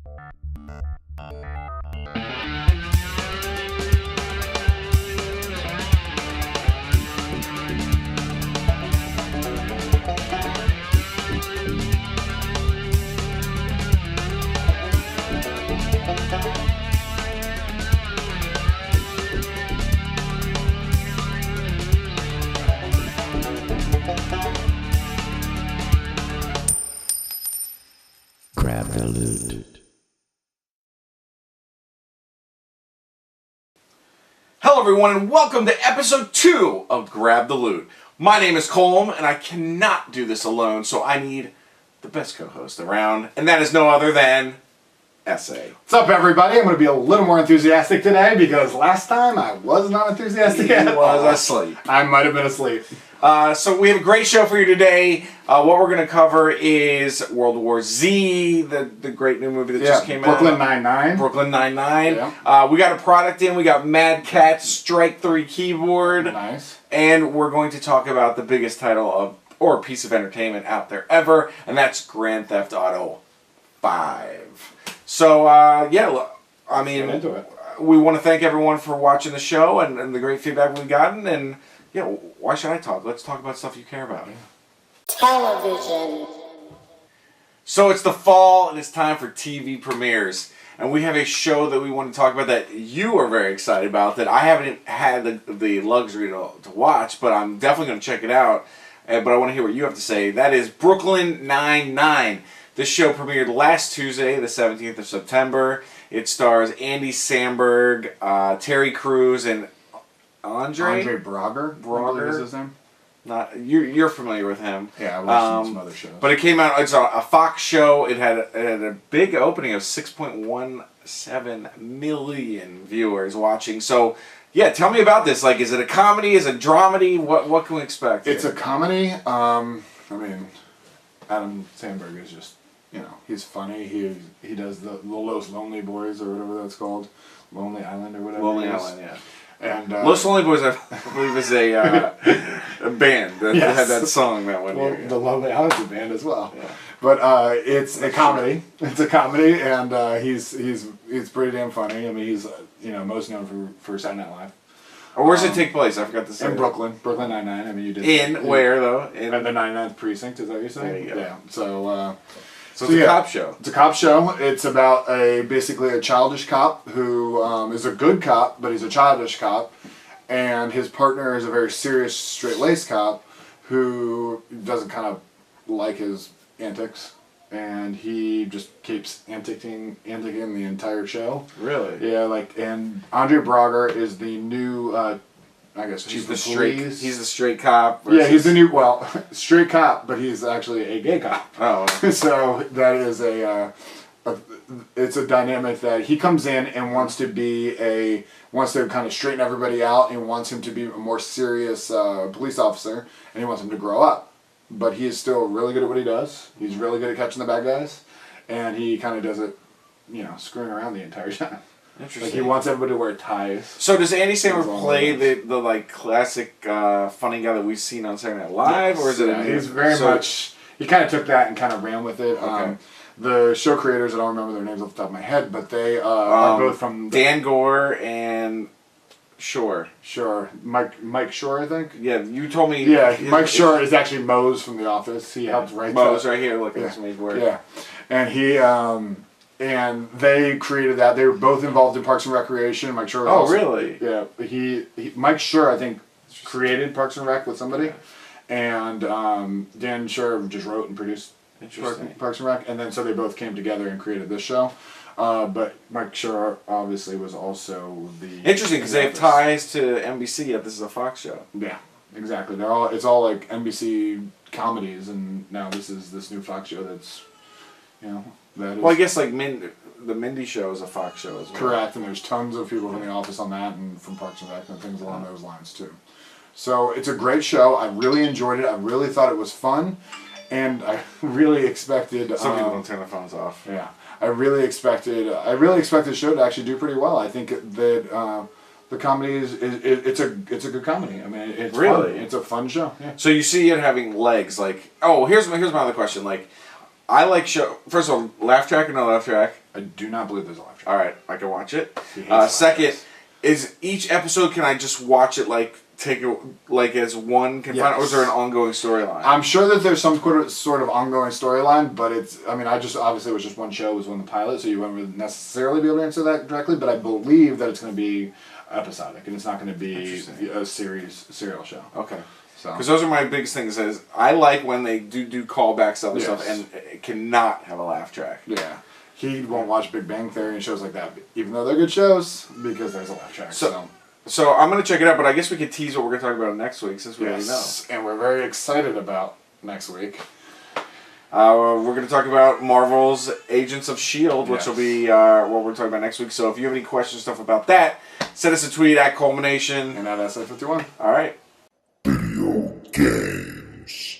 Grab the loot. Hello everyone and welcome to episode 2 of Grab the Loot. My name is Colm and I cannot do this alone, so I need the best co-host around, and that is no other than S.A. What's up, everybody? I'm going to be a little more enthusiastic today because last time I was not enthusiastic at all. was asleep. I might have been asleep. So we have a great show for you today. What we're going to cover is World War Z, the great new movie that just came Brooklyn out. Nine-Nine. Brooklyn Nine-Nine. Yeah. We got a product in. We got Mad Catz Strike 3 keyboard. Nice. And we're going to talk about the biggest title of or piece of entertainment out there ever, and that's Grand Theft Auto 5. So, yeah, I mean, get into it. We want to thank everyone for watching the show and the great feedback we've gotten, and, yeah, why should I talk? Let's talk about stuff you care about. Television. So it's the fall, and it's time for TV premieres. And we have a show that we want to talk about that you are very excited about, that I haven't had the luxury to watch, but I'm definitely going to check it out. But I want to hear what you have to say. That is Brooklyn Nine-Nine. This show premiered last Tuesday, the 17th of September. It stars Andy Samberg, Terry Crews, and Andre Braugher. I believe is his name. Not you're familiar with him. Yeah, I've watched some other shows. But it came out. It's a Fox show. It had a big opening of 6.17 million viewers watching. So yeah, tell me about this. Like, is it a comedy? Is it a dramedy? What can we expect? It's a comedy. I mean, Adam Sandberg is just, he's funny. He does the Los Lonely Boys or whatever that's called, Lonely Island or whatever. Lonely it is. Island, yeah. And Los Lonely Boys, I believe, is a band that had that song that one year. The Lonely Island's a band as well. Yeah. But it's a comedy. It's a comedy, and he's pretty damn funny. I mean, he's most known for Saturday Night Live. Or where's it take place? I forgot to say. In Brooklyn Nine-Nine. I mean, you did. In where though? In the 99th precinct. Is that what you're saying? There you go. Yeah. So it's a cop show. It's a cop show. It's about basically a childish cop who is a good cop, but he's a childish cop, and his partner is a very serious, straight-laced cop who doesn't kind of like his antics, and he just keeps anticing the entire show. Really? Yeah, and Andre Braugher is the new, chief of police. He's the straight cop. Yeah, he's the new, straight cop, but he's actually a gay cop. Oh. So that is it's a dynamic that he comes in and wants to kind of straighten everybody out and wants him to be a more serious police officer, and he wants him to grow up. But he is still really good at what he does. He's really good at catching the bad guys, and he kind of does it, screwing around the entire time. Interesting. Like, he wants everybody to wear ties. So does Andy Samberg play the like classic funny guy that we've seen on Saturday Night Live, or is it? He's very much. He kind of took that and kind of ran with it. Okay. The show creators, I don't remember their names off the top of my head, but they are both from Dan Gore and Shore. Sure, Mike Shore, I think. Yeah, you told me. Yeah, Mike Shore is actually Mose from The Office. He helped write Mose that. right here. Look at this amazing work. Yeah, and he and they created that. They were both involved in Parks and Recreation. Mike Shore. Was really? Yeah, he Mike Shore, I think, created Parks and Rec with somebody, and Dan Shore just wrote and produced Parks and Rec, and then so they both came together and created this show. But Mike Shore obviously was also the interesting because they have ties to NBC, yet this is a Fox show. Yeah, exactly. It's all like NBC comedies, and now this is this new Fox show that's that is. Well, I guess like the Mindy show is a Fox show as well. Correct, and there's tons of people from The Office on that, and from Parks and Rec and things along those lines too. So it's a great show. I really enjoyed it. I really thought it was fun, and I really expected. Some people don't turn their phones off. Yeah, I really expected the show to actually do pretty well. I think that the comedy it's a good comedy. I mean, it's really fun. It's a fun show. Yeah. So you see it having legs. Like, here's my other question. Like, I like show. First of all, laugh track or no laugh track? I do not believe there's a live track. All right, I can watch it. He hates live Second, tracks. is each episode, can I just watch it as one confined, or is there an ongoing storyline? I'm sure that there's some sort of ongoing storyline, but obviously it was just one show, it was one of the pilot, so you wouldn't necessarily be able to answer that directly, but I believe that it's going to be episodic, and it's not going to be a serial show. Okay. So. Because those are my biggest things. Is I like when they do callbacks to other Yes. stuff, and it cannot have a laugh track. Yeah. He won't watch Big Bang Theory and shows like that, even though they're good shows, because there's a laugh track. So I'm going to check it out, but I guess we could tease what we're going to talk about next week, since we already know. And we're very excited about next week. We're going to talk about Marvel's Agents of S.H.I.E.L.D., which will be what we're talking about next week. So if you have any questions, stuff about that, send us a tweet at Culmination. And at SA51. All right. Video games.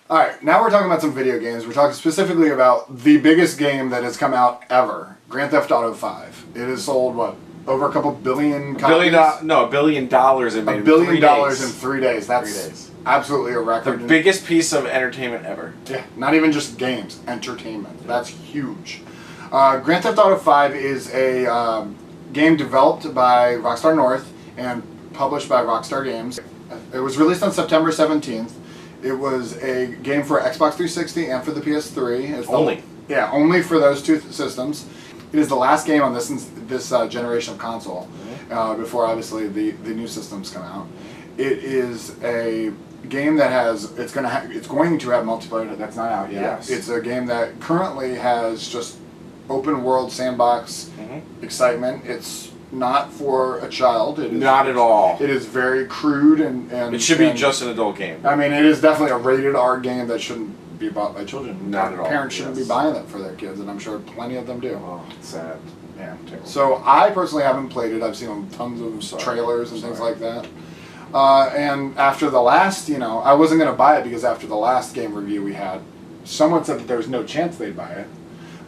Alright, now we're talking about some video games. We're talking specifically about the biggest game that has come out ever, Grand Theft Auto 5. It has sold, over a couple billion copies? $1 billion it made $1 billion in 3 days. That's 3 days. absolutely a The record. biggest piece of entertainment ever. Yeah, not even just games, entertainment. That's huge. Grand Theft Auto 5 is a game developed by Rockstar North and published by Rockstar Games. It was released on September 17th. It was a game for Xbox 360 and for the PS3. It's Only? Yeah, only for those two systems. It is the last game on this generation of console, before obviously the new systems come out. It is a game that it's going to have multiplayer that's not out yet. Yes. It's a game that currently has just open world sandbox excitement. It's not for a child. It is, Not at all. It is very crude and It should be just an adult game. I mean, it is definitely a rated R game that shouldn't be bought by children. Not at all. Parents shouldn't be buying it for their kids, and I'm sure plenty of them do. Oh, it's sad. Yeah. So I personally haven't played it. I've seen tons of trailers and things like that. And after the last, I wasn't going to buy it because after the last game review we had, someone said that there was no chance they'd buy it.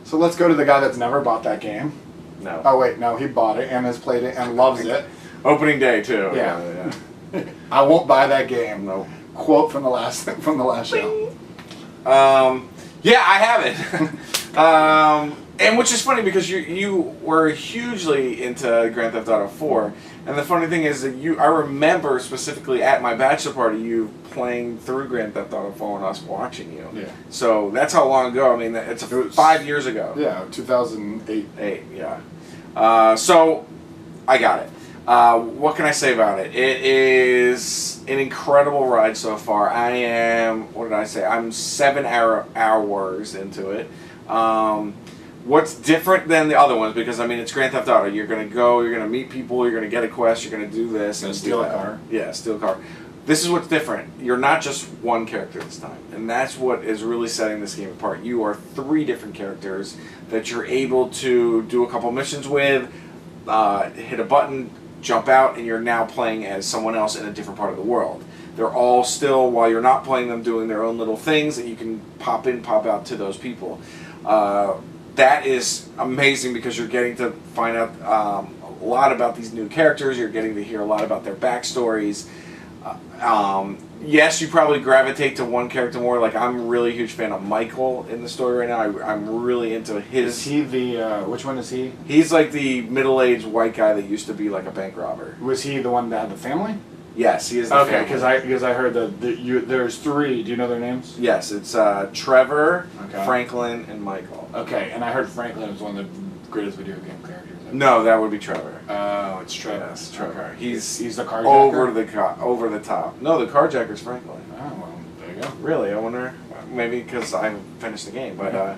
So let's go to the guy that's never bought that game. No. Oh wait, no, he bought it and has played it and loves it. Opening day too. Yeah. I won't buy that game. Nope. Quote from the last show. Yeah, I have it. And which is funny because you were hugely into Grand Theft Auto 4, and the funny thing is that I remember specifically at my bachelor party you playing through Grand Theft Auto 4 and us watching you. Yeah. So that's how long ago. I mean, it was 5 years ago. Yeah, 2008. Yeah. So I got it. What can I say about it? It is an incredible ride so far. I'm 7 hours into it. What's different than the other ones? Because it's Grand Theft Auto. You're gonna go. You're gonna meet people. You're gonna get a quest. You're gonna do this and steal do a that. car. Yeah, steal a car. This is what's different. You're not just one character this time, and that's what is really setting this game apart. You are 3 different characters that you're able to do a couple missions with, hit a button, jump out, and you're now playing as someone else in a different part of the world. They're all still, while you're not playing them, doing their own little things that you can pop in, pop out to those people. That is amazing because you're getting to find out a lot about these new characters. You're getting to hear a lot about their backstories. Yes, you probably gravitate to one character more. Like, I'm really a huge fan of Michael in the story right now. I'm really into his... Is he the, which one is he? He's like the middle-aged white guy that used to be like a bank robber. Was he the one that had the family? Yes, he is the family. Okay, because I heard that there's 3. Do you know their names? Yes, it's Trevor, Okay. Franklin, and Michael. Okay, and I heard Franklin was one of the greatest video game characters. No, that would be Trevor. Oh, it's Trevor. Yes, Trevor. Okay. He's the carjacker? Over the top. No, the carjacker's Franklin. Oh, well, there you go. Really? I wonder. Maybe because I haven't finished the game, but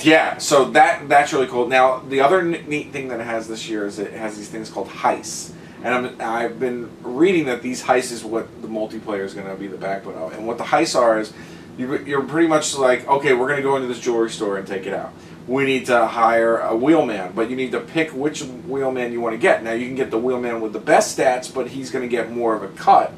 yeah. So that's really cool. Now, the other neat thing that it has this year is it has these things called heists, and I've been reading that these heists is what the multiplayer is going to be the backbone of. And what the heists are is you're pretty much like, okay, we're going to go into this jewelry store and take it out. We need to hire a wheelman, but you need to pick which wheelman you want to get. Now, you can get the wheelman with the best stats, but he's going to get more of a cut.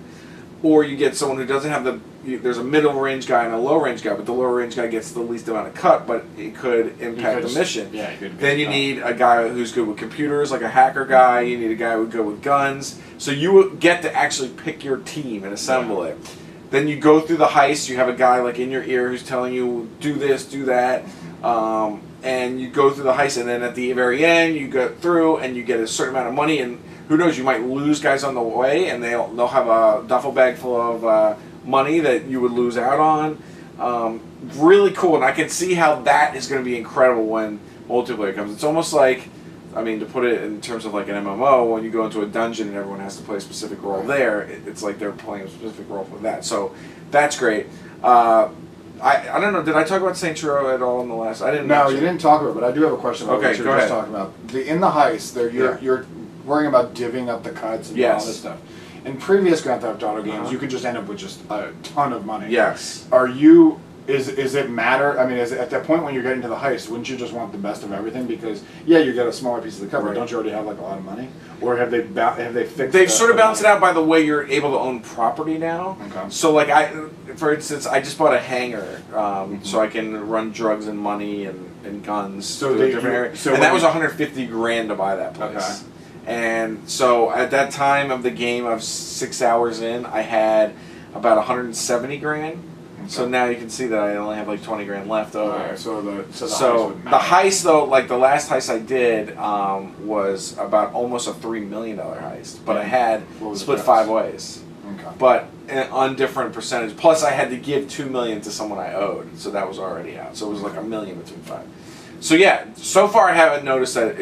Or you get someone who doesn't have there's a middle range guy and a low range guy, but the low range guy gets the least amount of cut, but it could impact the mission. Yeah, then you need a guy who's good with computers, like a hacker guy. You need a guy who's good with guns. So you get to actually pick your team and assemble it. then you go through the heist. You have a guy like in your ear who's telling you do this, do that, and you go through the heist. And then at the very end, you go through and you get a certain amount of money. And who knows, you might lose guys on the way, and they'll have a duffel bag full of money that you would lose out on. Really cool, and I can see how that is going to be incredible when multiplayer comes. It's almost like, I mean, to put it in terms of like an MMO, when you go into a dungeon and everyone has to play a specific role there, it's like they're playing a specific role for that. So that's great. I don't know, did I talk about Saints Row at all in the last? I didn't. No, you didn't talk about it, but I do have a question about Okay, what you go were just ahead. talking about. In the heist, you're worrying about divvying up the cuts and all this stuff. In previous Grand Theft Auto games, you could just end up with just a ton of money. Yes. Is it matter? I mean, at that point when you're getting to the heist, wouldn't you just want the best of everything? Because you get a smaller piece of the cut, but don't you already have like a lot of money? Or have they fixed? They've sort of balanced it out by the way you're able to own property now. Okay. So like for instance, I just bought a hangar, so I can run drugs and money and guns So to a different area. And that was $150,000 to buy that place. Okay. And so at that time of the game, I was 6 hours in, I had about $170,000. So now you can see that I only have like $20,000 left over. Alright, so the the heist though, like the last heist I did, was about almost a $3 million heist, but I had split 5 ways. Okay. But on different percentage. Plus, I had to give $2 million to someone I owed, so that was already out. So it was like $1 million between 5. So yeah, so far I haven't noticed that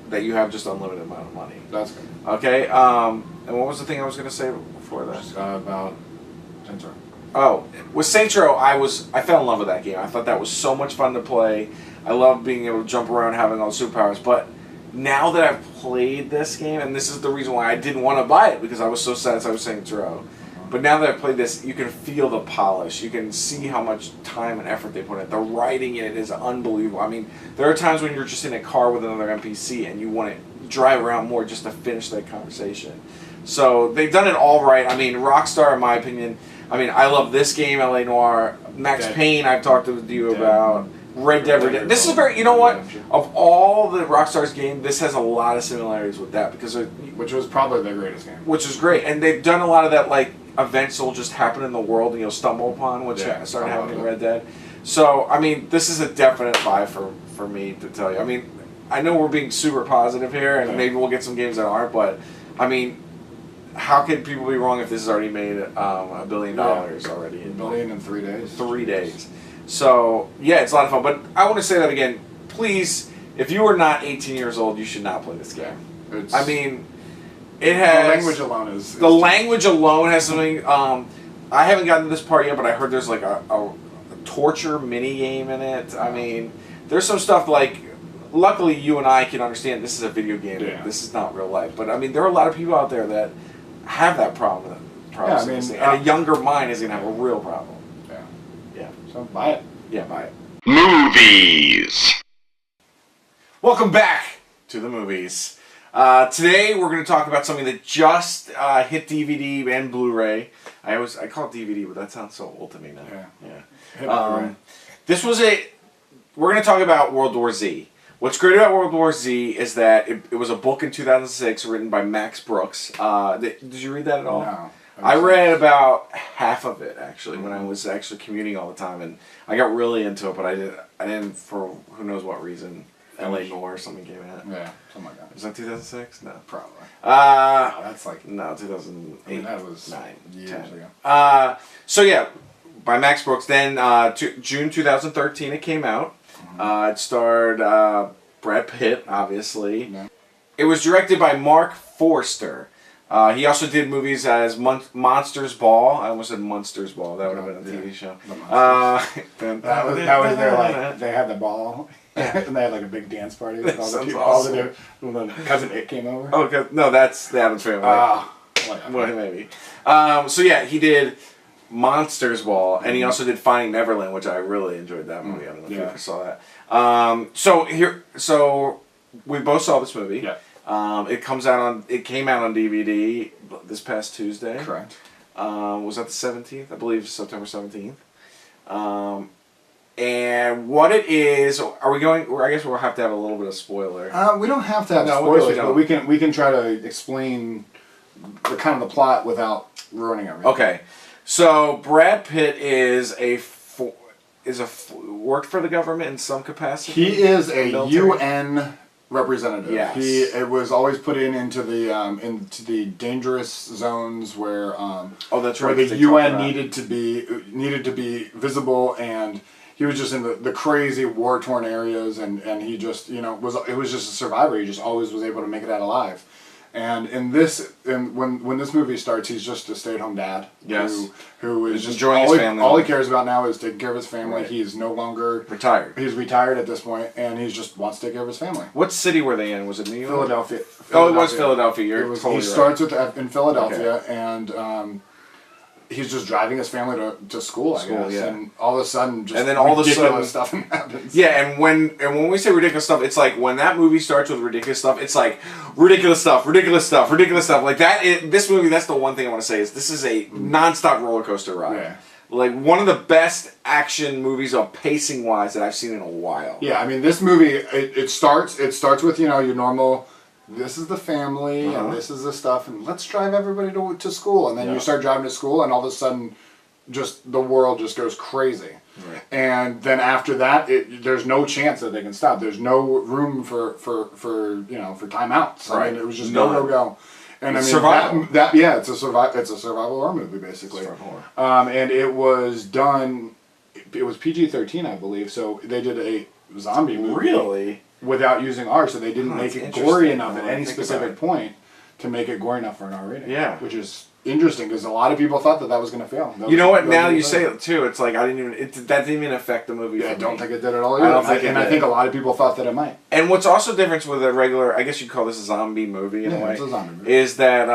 that you have just unlimited amount of money. That's good. Okay. And what was the thing I was going to say before that? Just, about Saints Row. Oh, with Saints Row, I fell in love with that game. I thought that was so much fun to play. I loved being able to jump around, having all the superpowers. But now that I've played this game, and this is the reason why I didn't want to buy it, because I was so satisfied with Saints Row. But now that I've played this, you can feel the polish. You can see how much time and effort they put in it. The writing in it is unbelievable. I mean, there are times when you're just in a car with another NPC and you want to drive around more just to finish that conversation. So they've done it all right. I mean, Rockstar, in my opinion, I love this game, LA Noire, Max Payne, I've talked to you about, Red Dead Redemption. This is very, you know what? Of all the Rockstar's games, this has a lot of similarities with that because which was probably their greatest game. Which is great, and they've done a lot of that, like events will just happen in the world and you'll stumble upon, which started happening in Red Dead. So, I mean, this is a definite buy for me to tell you. I mean, I know we're being super positive here, and maybe we'll get some games that aren't, but I mean, how could people be wrong if this has already made $1 billion already? $1 billion in 3 days. 3 days. So, yeah, it's a lot of fun. But I want to say that again. Please, if you are not 18 years old, you should not play this game. I mean, it has... The language alone is... The language alone has something... I haven't gotten to this part yet, but I heard there's like a torture mini game in it. I mean, there's some stuff like... Luckily, you and I can understand this is a video game. Yeah. This is not real life. But, I mean, there are a lot of people out there that have that problem. And a younger mind is going to have a real problem. Yeah. So buy it. Yeah, buy it. Movies. Welcome back to the movies. Today we're going to talk about something that just hit DVD and Blu-ray. I call it DVD, but that sounds so old to me now. Yeah. We're going to talk about World War Z. What's great about World War Z is that it was a book in 2006 written by Max Brooks. Did you read that at all? No. I read about half of it actually when I was actually commuting all the time, and I got really into it. But I didn't for who knows what reason. LA Noire or something came out. Yeah, something like that. Was that 2006? No, probably. That's like 2008. I mean, that was 9, years 10. ago. So yeah, by Max Brooks. Then June 2013 it came out. It starred Brad Pitt, obviously. Yeah. It was directed by Mark Forster. He also did movies as Monsters Ball. I almost said Monsters Ball. That would have been a TV show. That was their, like, they had the ball, and they had like a big dance party with all the people. Awesome. When the cousin It came over. Oh, okay. No, that's the Addams Family. Well, maybe. So yeah, he did Monsters Ball, and he also did Finding Neverland, which I really enjoyed that movie. I don't know if you ever saw that. So we both saw this movie. Yeah. It came out on DVD this past Tuesday. Correct. Was that the 17th? I believe September 17th. And what it is, are we going? I guess we'll have to have a little bit of spoiler. We don't have to have No, spoilers, don't. but we can try to explain the plot without ruining everything. Okay. So Brad Pitt is worked for the government in some capacity. He is a Military? UN representative. Yes. It was always put into the dangerous zones where That's where right. the 'cause they UN talked about- needed to be visible, and he was just in the crazy war torn areas, and he just it was just a survivor. He just always was able to make it out alive. And when this movie starts, he's just a stay-at-home dad. Yes. Who is He's just enjoying his family. All he cares about now is taking care of his family. Right. He's no longer Retired. He's retired at this point, and he just wants to take care of his family. What city were they in? Was it New York? Philadelphia. Oh, it was Philadelphia. You're He totally right. starts in Philadelphia, and he's just driving his family to school, I guess. yeah. And all of a sudden, just And then all of a ridiculous sudden- stuff happens. Yeah, and when we say ridiculous stuff, it's like when that movie starts with ridiculous stuff, it's like ridiculous stuff, ridiculous stuff, ridiculous stuff. Like that. This movie, that's the one thing I want to say is this is a nonstop roller coaster ride. Yeah. Like one of the best action movies of pacing wise that I've seen in a while. Yeah, I mean, this movie it starts with your normal. This is the family, and this is the stuff, and let's drive everybody to school. And then you start driving to school, and all of a sudden, just the world just goes crazy. Right. And then after that, there's no chance that they can stop. There's no room for timeouts. I mean, it was just go. And I mean, survival. It's a survival horror movie basically. Survival horror. And it was done. It was PG-13, I believe. So they did a zombie movie. Really? Without using R, so they didn't make that's it gory interesting. enough at any specific point to make it gory enough for an R rating. Yeah. Which is interesting because a lot of people thought that was going to fail. You know what? Now you say it too. It's like that didn't even affect the movie. Yeah, I for don't me. think it did at all either. I think a lot of people thought that it might. And what's also different with a regular, I guess you'd call this a zombie movie in a way, it's a zombie movie. is that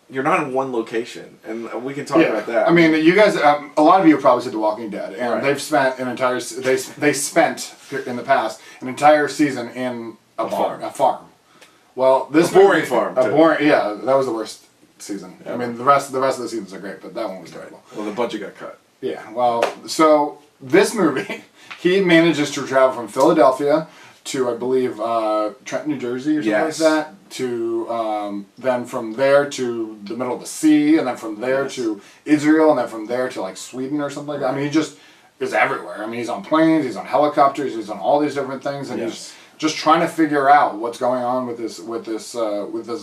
you're not in one location, and we can talk about that. I mean, you guys, a lot of you have probably seen The Walking Dead, and Right. they've spent they spent in the past an entire season in a farm. Well, this boring movie- farm, a too. boring. Yeah, that was the worst season. Yeah. I mean, the rest of the seasons are great, but that one was terrible. Well, the budget got cut. Yeah, well, so this movie, he manages to travel from Philadelphia to, I believe, Trenton, New Jersey or something Yes. like that, to then from there to the middle of the sea, and then from there to Israel, and then from there to like Sweden or something like that. I mean, he just is everywhere. I mean, he's on planes, he's on helicopters, he's on all these different things, and he's just trying to figure out what's going on with this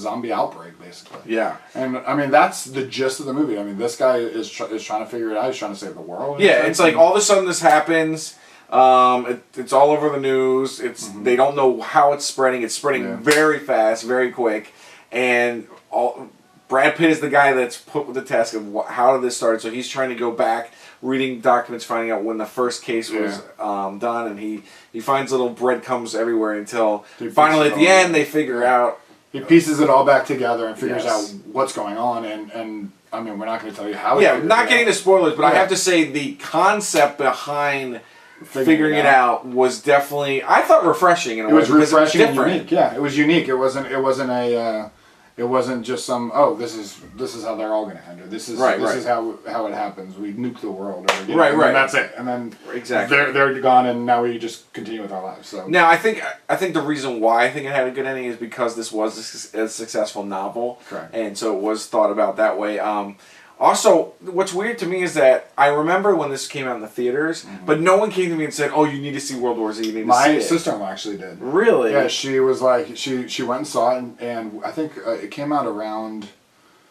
zombie outbreak, basically. Yeah. And I mean, that's the gist of the movie. I mean, this guy is trying to figure it out. He's trying to save the world. Yeah, it's like all of a sudden this happens. It's all over the news. They don't know how it's spreading. It's spreading very fast, very quick, and Brad Pitt is the guy that's put with the task of how did this start. So he's trying to go back, reading documents, finding out when the first case was done, and he finds little breadcrumbs everywhere until finally at the end they figure out. He pieces it all back together and figures Yes. out what's going on, and I mean, we're not going to tell you how. Yeah, not getting into spoilers, but I Yeah. have to say the concept behind figuring it out was definitely, I thought, refreshing in a It way. was because refreshing it was and different. unique. Yeah, it was unique. It wasn't just some. Oh, this is how they're all going to end. Or this is how it happens. We nuke the world. Or, you know, Right. And that's it. And then Exactly. they're gone, and now we just continue with our lives. So Now, I think the reason why I think it had a good ending is because this was a successful novel. Correct. And so it was thought about that way. Also, what's weird to me is that I remember when this came out in the theaters, but no one came to me and said, "Oh, you need to see World War Z. You need to see my it." sister-in-law actually did. Really? Yeah, she was like she went and saw it, and I think it came out around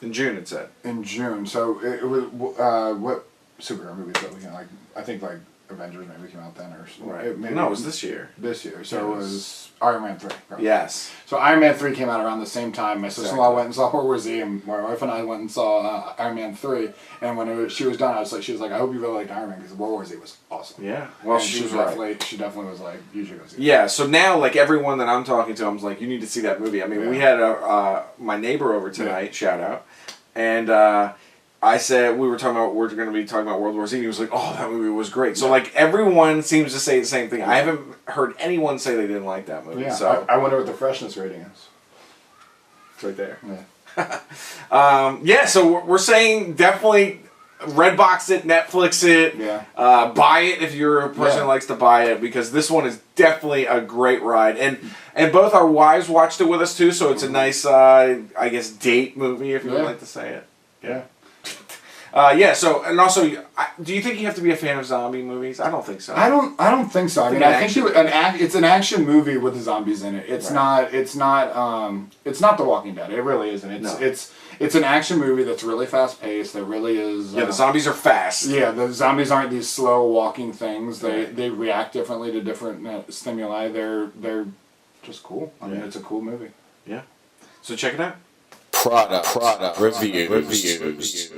In June, it said. in June. So it was what superhero movies that we can like? I think like Avengers maybe came out then, or Right. maybe No, it was this year. This year, so Yeah, it was Iron Man 3. Right? Yes. So Iron Man 3 came out around the same time. My sister-in-law Exactly. went and saw World War Z, and my wife and I went and saw Iron Man 3. And when she was done, she was like, "I hope you really liked Iron Man because World War Z was awesome." Yeah. Well, And she was right. She definitely was like, "You should go see it." Yeah, so now, like, everyone that I'm talking to, I'm like, you need to see that movie. I mean, we had my neighbor over tonight, shout out, and I said, we're going to be talking about World War Z, and he was like, oh, that movie was great. So, like, everyone seems to say the same thing. I haven't heard anyone say they didn't like that movie. Yeah, So I wonder what the freshness rating is. it's right there. Yeah. So we're saying definitely Redbox it, Netflix it, buy it if you're a person who likes to buy it, because this one is definitely a great ride. And both our wives watched it with us too, so it's a nice, I guess, date movie if you would like to say it. Yeah. Yeah. So and also, do you think you have to be a fan of zombie movies? I don't think so. I don't think so. I mean, I think it's an action movie with the zombies in it. It's not. It's not The Walking Dead. It really isn't. It's an action movie that's really fast paced. That really is. Yeah, the zombies are fast. Yeah, the zombies aren't these slow walking things. They react differently to different stimuli. They're just cool. I mean, it's a cool movie. Yeah. So check it out. Product reviews.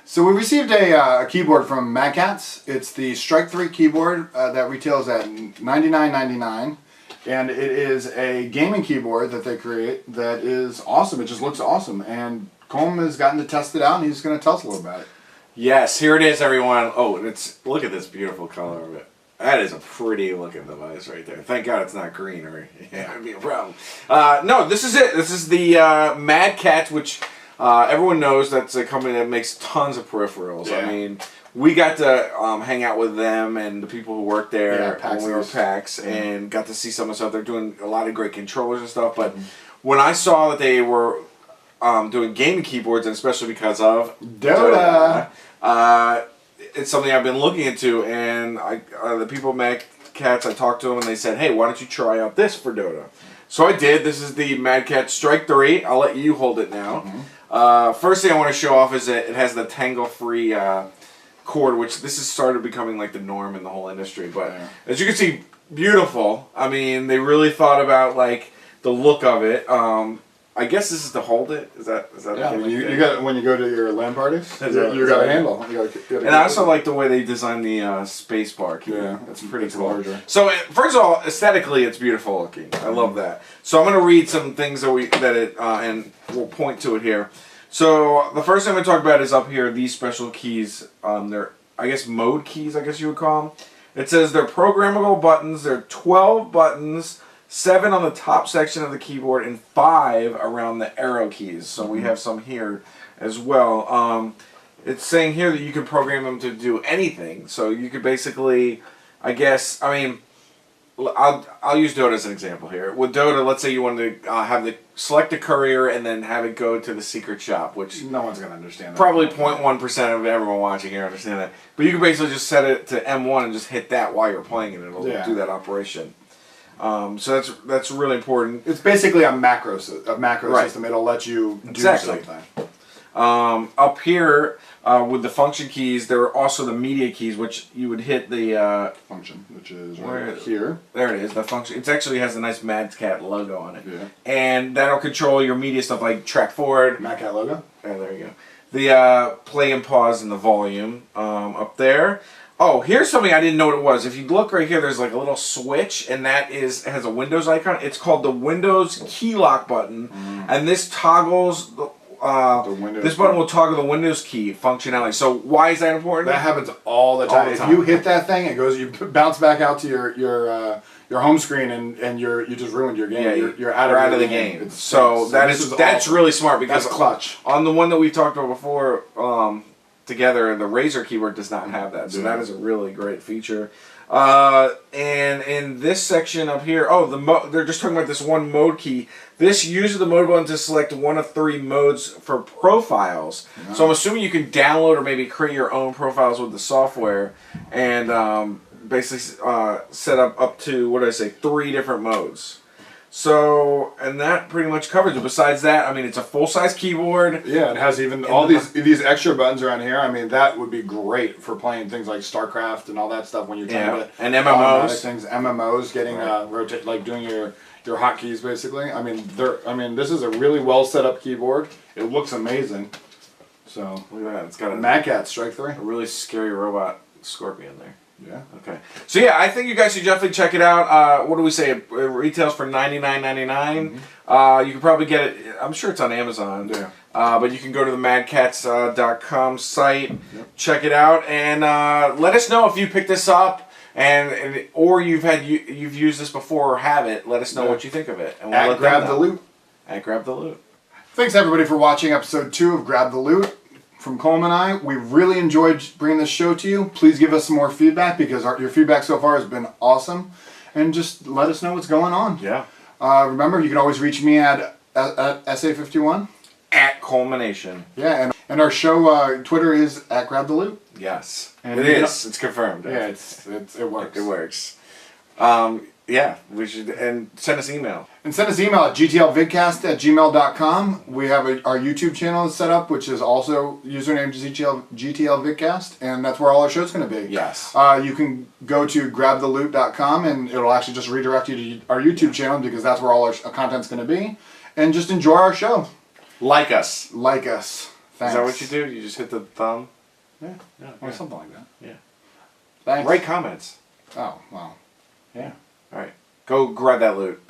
So we received a keyboard from Mad Catz. It's the Strike 3 keyboard that retails at $99.99. And it is a gaming keyboard that they create that is awesome. It just looks awesome. And Coleman has gotten to test it out, and he's going to tell us a little about it. Yes, here it is, everyone. Oh, look at this beautiful color of it. That is a pretty looking device right there. Thank God it's not green, or yeah, it'd be a problem. No, this is it. This is the Mad Catz, which everyone knows that's a company that makes tons of peripherals. Yeah. I mean, we got to hang out with them and the people who work there when we were at PAX, and got to see some of the stuff. They're doing a lot of great controllers and stuff. But when I saw that they were doing gaming keyboards, and especially because of Dota. It's something I've been looking into, and the people at Mad Catz, I talked to them, and they said, hey, why don't you try out this for Dota? So I did. This is the Mad Catz Strike 3. I'll let you hold it now. First thing I want to show off is that it has the tangle-free cord, which this has started becoming like the norm in the whole industry. But as you can see, beautiful. I mean, they really thought about like the look of it. I guess this is to hold it. Is that? Yeah, when you go to your LAN parties, you got a handle. And I also like the way they designed the space bar key. Yeah, it's pretty cool. larger. So first of all, aesthetically, it's beautiful looking. I love that. So I'm going to read some things and we'll point to it here. So the first thing I'm going to talk about is up here. These special keys. They're, I guess, mode keys. I guess you would call them. It says they're programmable buttons. They're 12 buttons. 7 on the top section of the keyboard and 5 around the arrow keys. So we have some here as well. It's saying here that you can program them to do anything. So you could basically, I guess, I mean, I'll use Dota as an example here. With Dota, let's say you wanted to select a courier and then have it go to the secret shop, which no one's going to understand that. Probably 0.1% of everyone watching here understand that. But you can basically just set it to M1 and just hit that while you're playing it. It'll do that operation. So that's really important. It's basically a macro system. It'll let you do something. Up here with the function keys, there are also the media keys, which you would hit the function, which is right here. There it is. The function. It actually has a nice Mad Catz logo on it, yeah. And that'll control your media stuff like track forward. Mad Catz logo. Yeah, there you go. The play and pause and the volume up there. Oh, here's something I didn't know what it was. If you look right here, there's like a little switch, and that has a Windows icon. It's called the Windows key lock button, and this toggles this button will toggle the Windows key functionality. So why is that important? That happens all the time. If you hit that thing, it goes. You bounce back out to your home screen, and you just ruined your game. Yeah, you're out of the game. So that's awesome. Really smart because that's clutch. On the one that we've talked about before. Together, the Razer keyboard does not have that, so that is a really great feature. And in this section up here, they're just talking about this one mode key. This uses the mode button to select one of 3 modes for profiles. So I'm assuming you can download or maybe create your own profiles with the software, and basically set up to 3 different modes. So, and that pretty much covers it. Besides that, I mean, it's a full-size keyboard. Yeah, it has even all these extra buttons around here. I mean, that would be great for playing things like StarCraft and all that stuff when you're trying to and MMOs. MMOs, getting rotate, like doing your hotkeys basically. I mean, this is a really well set up keyboard. It looks amazing. So look at that. It's got a Mad Catz Strike 3. A really scary robot scorpion there. Yeah. Okay. So yeah, I think you guys should definitely check it out. What do we say? It retails for $99.99. You can probably get it. I'm sure it's on Amazon. Yeah. But you can go to the madcatz.com site, check it out, and let us know if you picked this up, or you've used this before or have it. Let us know what you think of it, and we'll Grab the Loot. At Grab the Loot. Thanks everybody for watching episode 2 of Grab the Loot. From Coleman and I, we really enjoyed bringing this show to you. Please give us some more feedback because your feedback so far has been awesome. And just let us know what's going on. Yeah. Remember, you can always reach me at SA51. At Culmination. Yeah, And our show Twitter is at Grab the Loot. Yes. And it you is. It's confirmed. Yeah, it works. It works. Yeah, we should. And send us email. And send us email at gtlvidcast@gmail.com. We have our YouTube channel set up, which is also username GTLvidcast, and that's where all our show's going to be. Yes. You can go to grabtheloot.com, and it'll actually just redirect you to our YouTube channel, because that's where all our content's going to be. And just enjoy our show. Like us. Like us. Thanks. Is that what you do? You just hit the thumb? Yeah. Yeah. Or something like that. Yeah. Thanks. Write comments. Oh, well. Yeah. All right. Go grab that loot.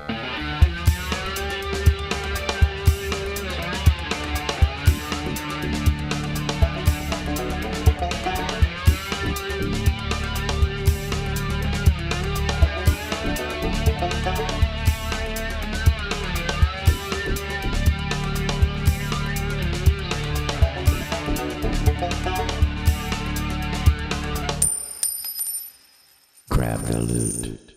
Grab the loot.